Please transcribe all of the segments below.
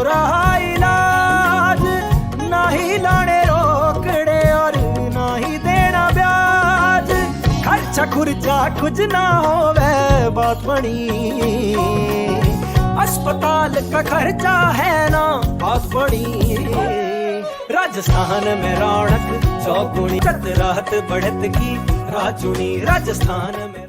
रहा इलाज, ना ही लाने रोकड़े और ना ही देना ब्याज। खर्चा खुर्चा कुछ ना होवे बात बड़ी, अस्पताल का खर्चा है ना बात बड़ी। राजस्थान में रौनक चौगुनी, राहत बढ़त की राजुनी। राजस्थान में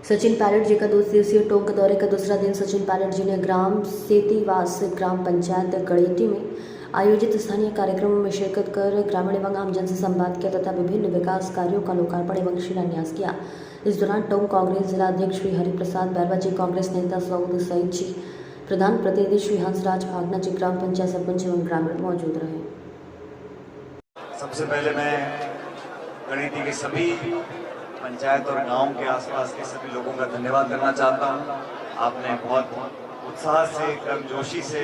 सचिन पायलट जी का 2 दिवसीय टोंक दौरे का दूसरा दिन सचिन पायलट जी ने ग्राम सेतीवास ग्राम पंचायत गड़ेटी में आयोजित स्थानीय कार्यक्रमों में शिरकत कर ग्रामीण एवं आमजन से संवाद किया तथा विभिन्न विकास कार्यों का लोकार्पण एवं शिलान्यास किया। इस दौरान टोंक कांग्रेस जिला अध्यक्ष श्री हरिप्रसाद बैरवा जी, कांग्रेस नेता सऊद सईद जी, प्रधान प्रतिनिधि श्री हंसराज भागना जी, ग्राम पंचायत सरपंच एवं ग्रामीण मौजूद रहे। सबसे पहले मैं गणेटी के सभी पंचायत और गांव के आसपास के सभी लोगों का धन्यवाद करना चाहता हूं। आपने बहुत उत्साह से, गर्मजोशी से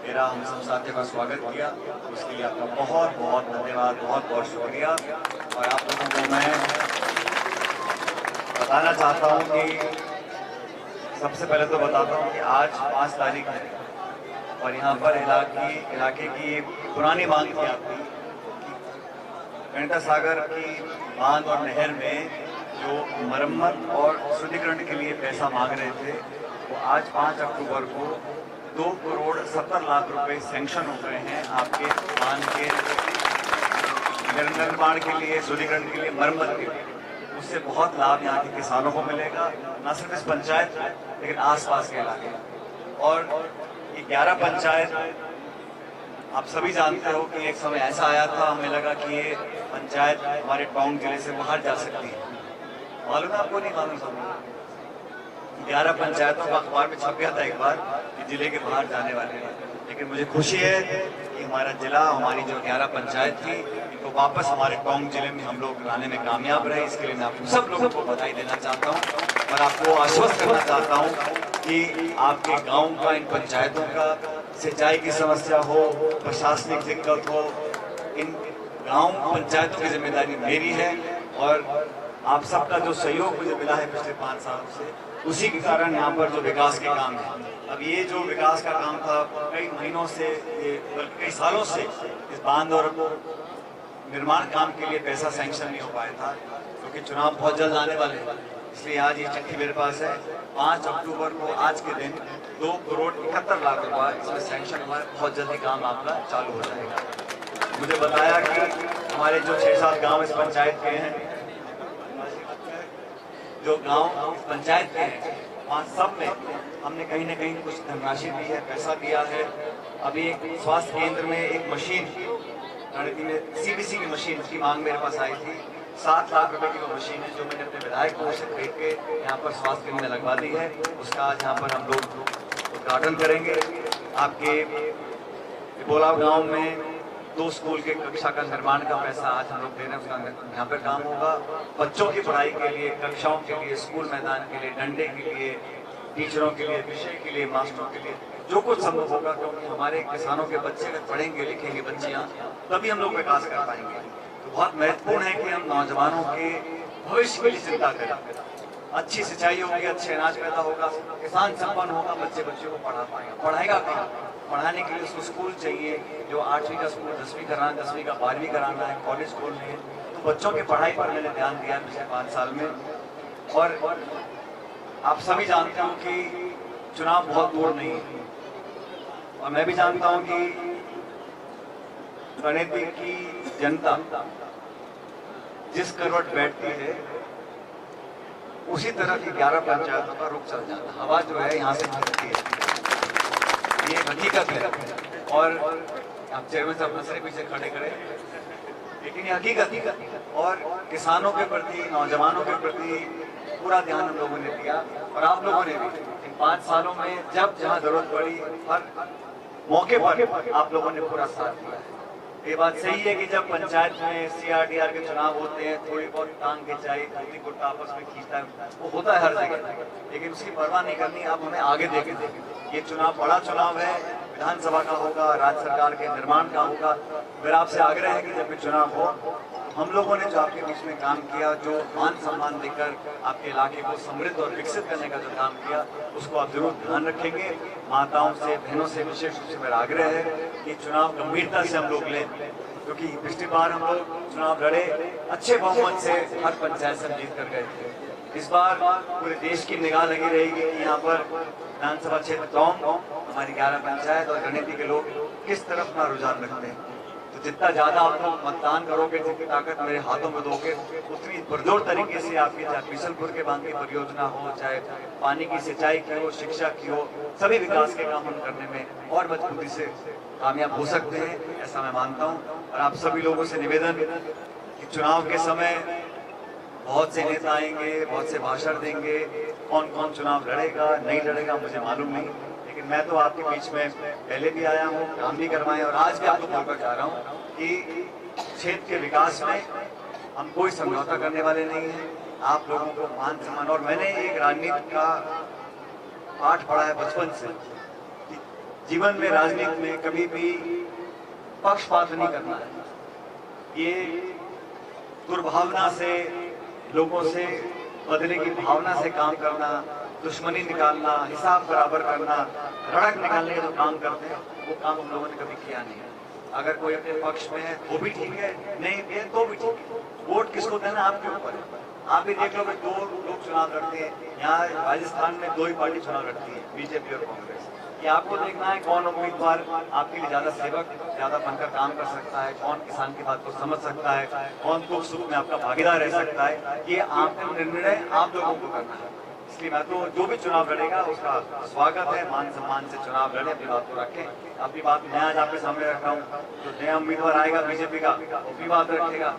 मेरा हम सब साथियों का स्वागत किया, उसके लिए आपका बहुत बहुत धन्यवाद, बहुत बहुत शुक्रिया। और आप लोगों को मैं बताना चाहता हूं कि सबसे पहले तो बताता हूं कि आज 5 तारीख है और यहाँ पर इलाके की पुरानी मांग थी आपकी, गणेटा सागर की बांध और नहर में जो मरम्मत और शुद्धिकरण के लिए पैसा मांग रहे थे, वो आज 5 अक्टूबर को 2 करोड़ 70 लाख रुपए सैंक्शन हो गए हैं आपके बांध के निर्माण के लिए, शुद्धिकरण के लिए, मरम्मत के लिए। उससे बहुत लाभ यहाँ के किसानों को मिलेगा, न सिर्फ इस पंचायत में लेकिन आसपास के इलाके। और ये 11 पंचायत आप सभी जानते हो कि एक समय ऐसा आया था, हमें लगा कि ये पंचायत हमारे टोंक जिले से बाहर जा सकती है। मालूम है आपको? नहीं मालूम? सब 11 पंचायतों का अखबार में छप गया था एक बार कि जिले के बाहर जाने वाले हैं। लेकिन मुझे खुशी है कि हमारा जिला, हमारी जो 11 पंचायत थी, इनको वापस हमारे टोंक जिले में हम लोग लाने में कामयाब रहे। इसके लिए मैं आप सब लोगों को बधाई देना चाहता हूँ और आपको आश्वस्त करना चाहता हूँ कि आपके गाँव का, इन पंचायतों का सिंचाई की समस्या हो, प्रशासनिक दिक्कत हो, इन गांव पंचायतों की जिम्मेदारी मेरी है। और आप सबका जो सहयोग मुझे मिला है पिछले 5 सालों से, उसी के कारण यहाँ पर जो विकास के काम है, अब ये जो विकास का काम था कई महीनों से, बल्कि कई सालों से इस बांध और निर्माण काम के लिए पैसा सैंक्शन नहीं हो पाया था, क्योंकि चुनाव बहुत जल्द आने वाले हैं। इसलिए आज ये चिट्ठी मेरे पास है। 5 अक्टूबर को आज के दिन 2 करोड़ 71 लाख रुपए इसमें सैंक्शन हुआ है। बहुत जल्दी काम आपका चालू हो जाएगा। मुझे बताया कि हमारे जो 6-7 गांव इस पंचायत के हैं, जो गांव इस पंचायत के हैं, वहाँ सब में हमने कहीं न कहीं कुछ धनराशि दी है, पैसा दिया है। अभी एक स्वास्थ्य केंद्र में एक मशीन, गणित में CBC की मशीन की मांग मेरे पास आई थी। 7 लाख रुपए की वो मशीन है जो मैंने अपने विधायक को से खरीद के यहाँ पर स्वास्थ्य केंद्र में लगवा दी है। उसका आज यहाँ पर हम लोग उद्घाटन करेंगे। आपके बोलाव गांव में 2 स्कूल के कक्षा का निर्माण का पैसा आज हम लोग दे रहे हैं, उसका यहाँ पर काम होगा। बच्चों की पढ़ाई के लिए, कक्षाओं के लिए, स्कूल मैदान के लिए, डंडे के लिए, टीचरों के लिए, विषय के लिए, मास्टरों के लिए, जो कुछ संभव होगा, क्योंकि हमारे किसानों के बच्चे अगर पढ़ेंगे लिखेंगे बच्चियाँ, तभी हम लोग विकास कर पाएंगे। तो बहुत महत्वपूर्ण है कि हम नौजवानों के भविष्य के लिए चिंता करें। अच्छी सिंचाई होगी, अच्छे अनाज पैदा होगा, किसान संपन्न होगा, बच्चों को पढ़ा पाएगा। पढ़ाएगा कहाँ? पढ़ाने के लिए उसको स्कूल चाहिए, जो 8वीं का स्कूल 10वीं कराना, 10वीं का 12वीं कराना है, कॉलेज खोलनी है। तो बच्चों की पढ़ाई पर मैंने ध्यान दिया पिछले 5 साल में। और आप सभी जानते हो कि चुनाव बहुत दूर नहीं है, और मैं भी जानता हूं कि गणेटी की जनता जिस करवट बैठती है उसी तरह की 11 पंचायतों का रुख चल जाता है। हवा जो है यहाँ से चलती है, ये हकीकत है। और आप चेहरे से अपने से पीछे खड़े खड़े, लेकिन ये हकीकत। और किसानों के प्रति, नौजवानों के प्रति पूरा ध्यान हम लोगों ने दिया, और आप लोगों ने भी इन 5 सालों में जब जहाँ जरूरत पड़ी हर मौके पर आप लोगों ने पूरा साथ दिया। ये बात सही है कि जब पंचायत में CRDR के चुनाव होते हैं, थोड़ी बहुत टांग खिंचाई, धोती कुर्ता आपस में खींचता है, वो होता है हर जगह, लेकिन उसकी परवाह नहीं करनी। अब हमें आगे देखें। ये चुनाव बड़ा चुनाव है, विधानसभा का होगा, राज्य सरकार के निर्माण का होगा। मेरा आपसे आग्रह है कि जब भी चुनाव हो, हम लोगों ने जो आपके बीच में काम किया, जो मान सम्मान देकर आपके इलाके को समृद्ध और विकसित करने का जो काम किया, उसको आप जरूर ध्यान रखेंगे। माताओं से, बहनों से विशेष रूप से मेरा आग्रह है कि चुनाव गंभीरता से हम लोग लें, क्योंकि पिछली बार हम लोग चुनाव लड़े, अच्छे बहुमत से हर पंचायत से जीत कर गए थे। इस बार पूरे देश की निगाह लगी रहेगी कि यहाँ पर विधानसभा क्षेत्र टोंक, हमारी 11 पंचायत और गणिती के लोग किस तरफ अपना रुझान रखते हैं। तो जितना ज्यादा आप लोग मतदान करोगे, जितनी ताकत मेरे हाथों में दोगे, उतनी पुरजोर तरीके से आपकी, चाहे बीसलपुर के बांध की परियोजना हो, चाहे पानी की सिंचाई की हो, शिक्षा की हो, सभी विकास के काम हम करने में और मजबूती से कामयाब हो सकते हैं, ऐसा मैं मानता हूँ। और आप सभी लोगों से निवेदन कि चुनाव के समय बहुत से नेता आएंगे, बहुत से भाषण देंगे, कौन कौन चुनाव लड़ेगा नहीं लड़ेगा मुझे मालूम नहीं, लेकिन मैं तो आपके बीच में पहले भी आया हूँ, काम भी करवाए, और आज भी आपको बोलकर जा रहा हूँ कि क्षेत्र के विकास में हम कोई समझौता करने वाले नहीं हैं। आप लोगों को मान सम्मान, और मैंने एक राजनीति का पाठ पढ़ा है बचपन से कि जीवन में, राजनीति में कभी भी पक्षपात नहीं करना है। ये दुर्भावना से, लोगों से बदले की भावना से काम करना, दुश्मनी निकालना, हिसाब बराबर करना, रड़क निकालने का जो काम करते हैं, वो काम हम लोगों ने कभी किया नहीं है। अगर कोई अपने पक्ष में है वो भी ठीक है, नहीं है तो भी ठीक है। वोट किसको देना आपके ऊपर है। आप भी देख लो कि 2 लोग चुनाव लड़ते हैं, यहाँ राजस्थान में 2 ही पार्टी चुनाव लड़ती है, बीजेपी और कांग्रेस। ये आपको देखना है कौन उम्मीदवार आपके लिए ज्यादा सेवक, ज्यादा बनकर काम कर सकता है, कौन किसान की बात को समझ सकता है, कौन दुख सुख में आपका भागीदार रह सकता है। ये आपका निर्णय आप लोगों को करना है। इसलिए मैं तो जो भी चुनाव लड़ेगा उसका स्वागत है, मान सम्मान से चुनाव लड़े, अपनी बात को रखें। अपनी बात मैं आज आपके सामने रख रहा हूँ, जो नया उम्मीदवार आएगा बीजेपी का, वो भी बात रखेगा।